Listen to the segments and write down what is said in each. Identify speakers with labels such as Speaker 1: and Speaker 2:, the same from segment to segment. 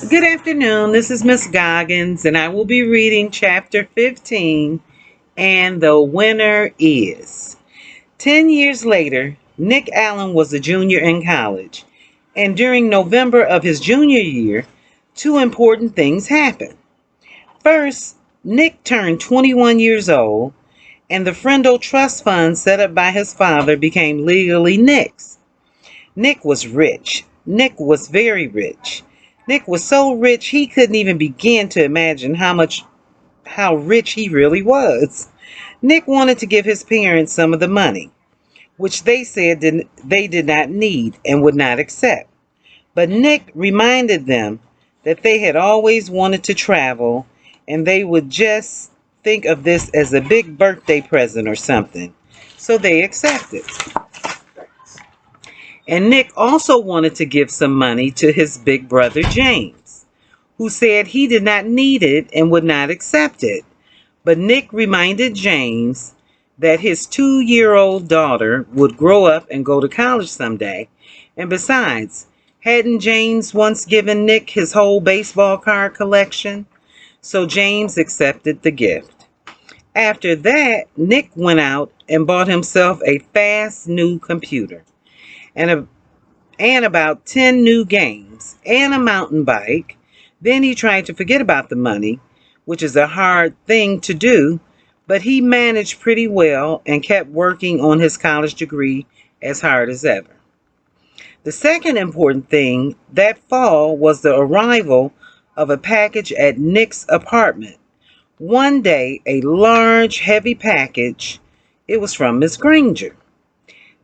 Speaker 1: Good afternoon. This is Miss Goggans, and I will be reading chapter 15. And the winner is 10 years later, Nick Allen was a junior in college. And during November of his junior year, two important things happened. First, Nick turned 21 years old, and the Frindle trust fund set up by his father became legally Nick's. Nick was rich. Nick was very rich. Nick was so rich he couldn't even begin to imagine how rich he really was. Nick wanted to give his parents some of the money, which they said they did not need and would not accept. But Nick reminded them that they had always wanted to travel and they would just think of this as a big birthday present or something. So they accepted. And Nick also wanted to give some money to his big brother James, who said he did not need it and would not accept it. But Nick reminded James that his 2-year-old daughter would grow up and go to college someday. And besides, hadn't James once given Nick his whole baseball card collection? So James accepted the gift. After that, Nick went out and bought himself a fast new computer and about 10 new games and a mountain bike. Then he tried to forget about the money, which is a hard thing to do, but he managed pretty well and kept working on his college degree as hard as ever. The second important thing that fall was the arrival of a package at Nick's apartment. One day, a large, heavy package. It was from Miss Granger.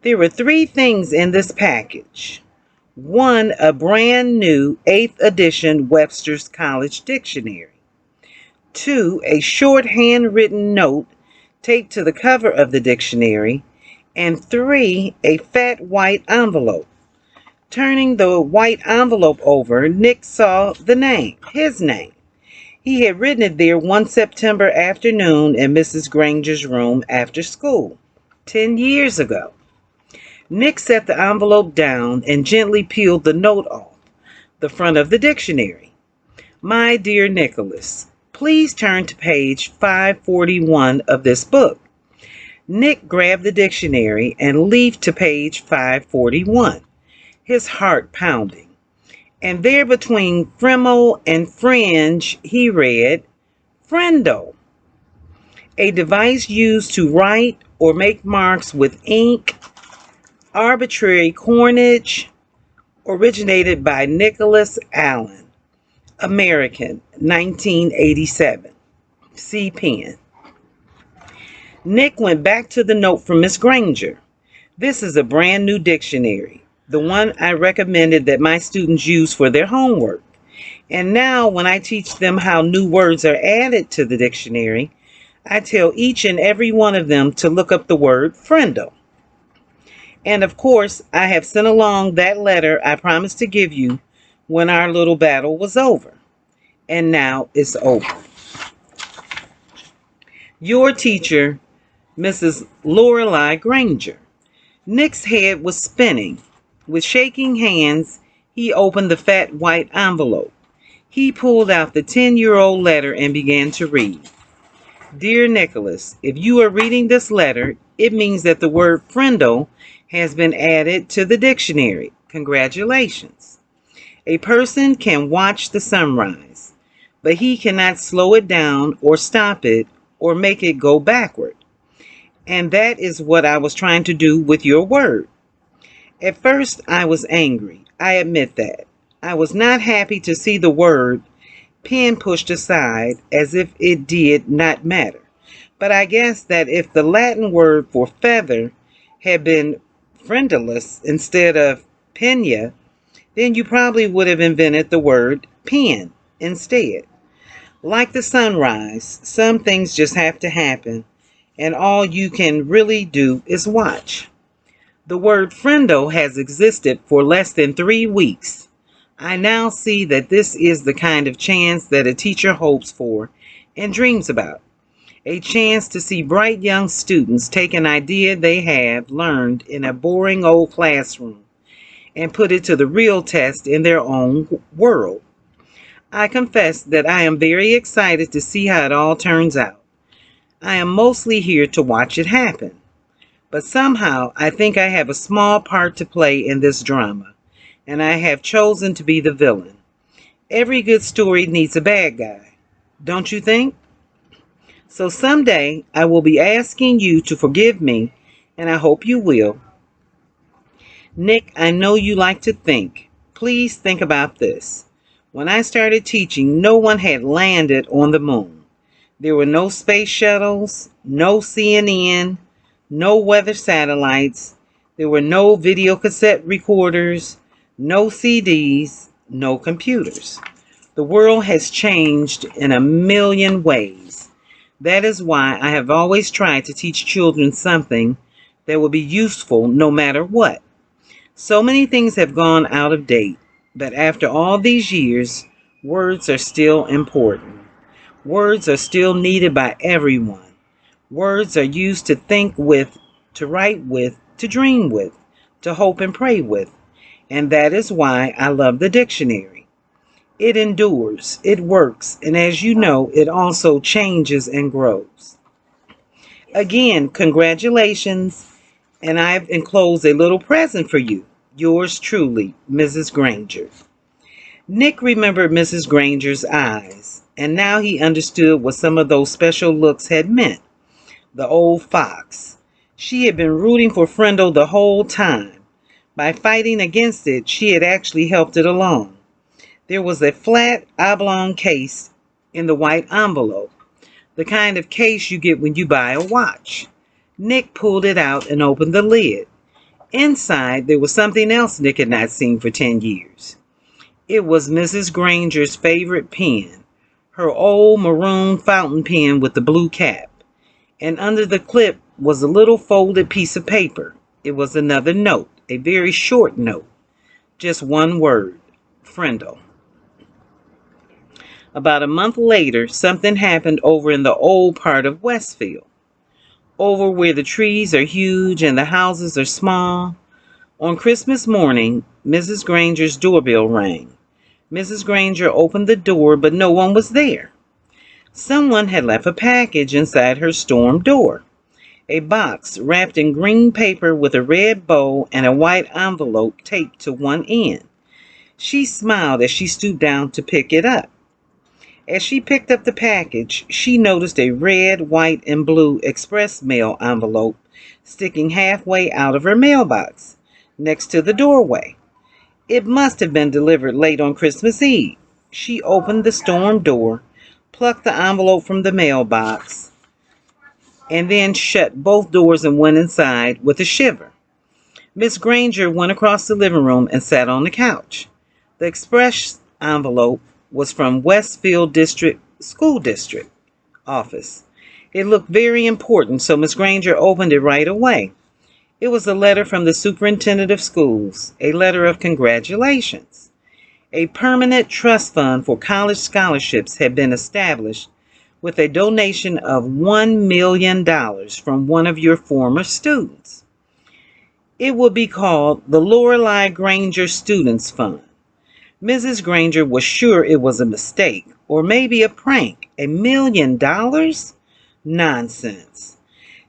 Speaker 1: There were 3 things in this package. 1, a brand new 8th edition Webster's College Dictionary. 2, a short handwritten note taped to the cover of the dictionary. And 3, a fat white envelope. Turning the white envelope over, Nick saw his name. He had written it there one September afternoon in Mrs. Granger's room after school, 10 years ago. Nick set the envelope down and gently peeled the note off the front of the dictionary. My dear Nicholas, please turn to page 541 of this book. Nick grabbed the dictionary and leafed to page 541, his heart pounding. And there between Fremmel and fringe, he read, Frindle, a device used to write or make marks with ink, arbitrary coinage, originated by Nicholas Allen, American, 1987. See pen. Nick went back to the note from Miss Granger. This is a brand new dictionary, the one I recommended that my students use for their homework. And now when I teach them how new words are added to the dictionary, I tell each and every one of them to look up the word Frindle. And of course, I have sent along that letter I promised to give you when our little battle was over. And now it's over. Your teacher, Mrs. Lorelei Granger. Nick's head was spinning. With shaking hands, he opened the fat white envelope. He pulled out the 10-year-old letter and began to read. Dear Nicholas, if you are reading this letter, it means that the word Frindle has been added to the dictionary. Congratulations. A person can watch the sunrise, but he cannot slow it down or stop it or make it go backward. And that is what I was trying to do with your word. At first, I was angry. I admit that. I was not happy to see the word pen pushed aside as if it did not matter. But I guess that if the Latin word for feather had been friendless instead of pena, then you probably would have invented the word pen instead. Like the sunrise, some things just have to happen, and all you can really do is watch. The word friendo has existed for less than 3 weeks. I now see that this is the kind of chance that a teacher hopes for and dreams about. A chance to see bright young students take an idea they have learned in a boring old classroom and put it to the real test in their own world. I confess that I am very excited to see how it all turns out. I am mostly here to watch it happen. But somehow I think I have a small part to play in this drama, and I have chosen to be the villain. Every good story needs a bad guy, don't you think? So someday I will be asking you to forgive me, and I hope you will. Nick, I know you like to think. Please think about this. When I started teaching, no one had landed on the moon. There were no space shuttles, no CNN, no weather satellites. There were no video cassette recorders, no CDs, no computers. The world has changed in a million ways. That is why I have always tried to teach children something that will be useful no matter what. So many things have gone out of date, but after all these years, words are still important. Words are still needed by everyone. Words are used to think with, to write with, to dream with, to hope and pray with. And that is why I love the dictionary. It endures, it works, and as you know, it also changes and grows. Again, congratulations, and I've enclosed a little present for you. Yours truly, Mrs. Granger. Nick remembered Mrs. Granger's eyes, and now he understood what some of those special looks had meant. The old fox. She had been rooting for Frindle the whole time. By fighting against it, she had actually helped it along. There was a flat, oblong case in the white envelope, the kind of case you get when you buy a watch. Nick pulled it out and opened the lid. Inside, there was something else Nick had not seen for 10 years. It was Mrs. Granger's favorite pen, her old maroon fountain pen with the blue cap. And under the clip was a little folded piece of paper. It was another note, a very short note. Just one word, Frindle. About a month later, something happened over in the old part of Westfield. Over where the trees are huge and the houses are small. On Christmas morning, Mrs. Granger's doorbell rang. Mrs. Granger opened the door, but no one was there. Someone had left a package inside her storm door. A box wrapped in green paper with a red bow and a white envelope taped to one end. She smiled as she stooped down to pick it up. As she picked up the package, she noticed a red, white, and blue express mail envelope sticking halfway out of her mailbox, next to the doorway. It must have been delivered late on Christmas Eve. She opened the storm door, plucked the envelope from the mailbox, and then shut both doors and went inside with a shiver. Miss Granger went across the living room and sat on the couch. The express envelope was from Westfield District School District office. It looked very important, so Miss Granger opened it right away. It was a letter from the superintendent of schools, a letter of congratulations. A permanent trust fund for college scholarships had been established with a donation of $1 million from one of your former students. It would be called the Lorelei Granger Students Fund. Mrs. Granger was sure it was a mistake, or maybe a prank. $1 million? Nonsense.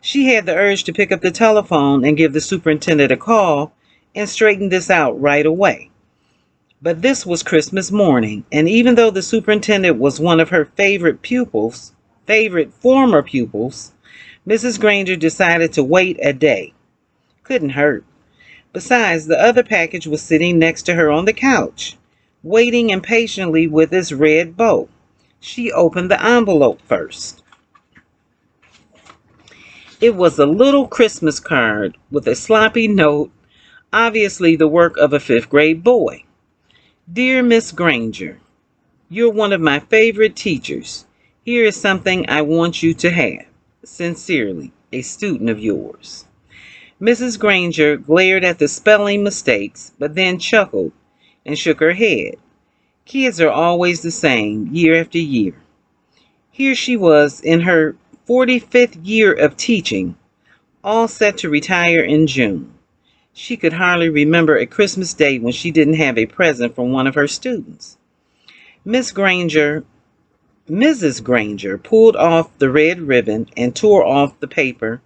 Speaker 1: She had the urge to pick up the telephone and give the superintendent a call and straighten this out right away. But this was Christmas morning, and even though the superintendent was one of her favorite former pupils, Mrs. Granger decided to wait a day. Couldn't hurt. Besides, the other package was sitting next to her on the couch, waiting impatiently with its red bow. She opened the envelope first. It was a little Christmas card with a sloppy note, obviously the work of a fifth-grade boy. Dear Miss Granger, you're one of my favorite teachers. Here is something I want you to have. Sincerely, a student of yours. Mrs. Granger glared at the spelling mistakes, but then chuckled and shook her head. Kids are always the same, year after year. Here she was in her 45th year of teaching, all set to retire in June. She could hardly remember a Christmas day when she didn't have a present from one of her students. Miss Granger, Mrs. Granger pulled off the red ribbon and tore off the paper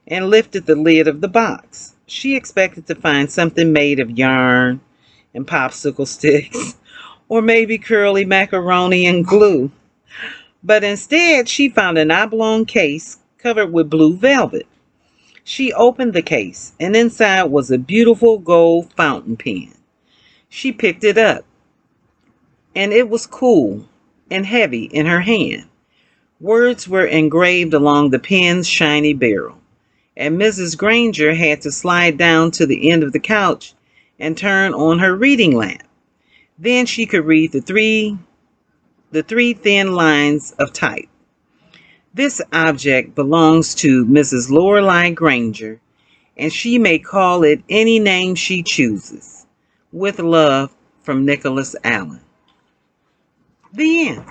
Speaker 1: and lifted the lid of the box. She expected to find something made of yarn and popsicle sticks, or maybe curly macaroni and glue. But instead, she found an oblong case covered with blue velvet. She opened the case, and inside was a beautiful gold fountain pen. She picked it up, and it was cool and heavy in her hand. Words were engraved along the pen's shiny barrel, and Mrs. Granger had to slide down to the end of the couch and turn on her reading lamp. Then she could read the three thin lines of type. This object belongs to Mrs. Lorelei Granger, and she may call it any name she chooses. With love, from Nicholas Allen. The end.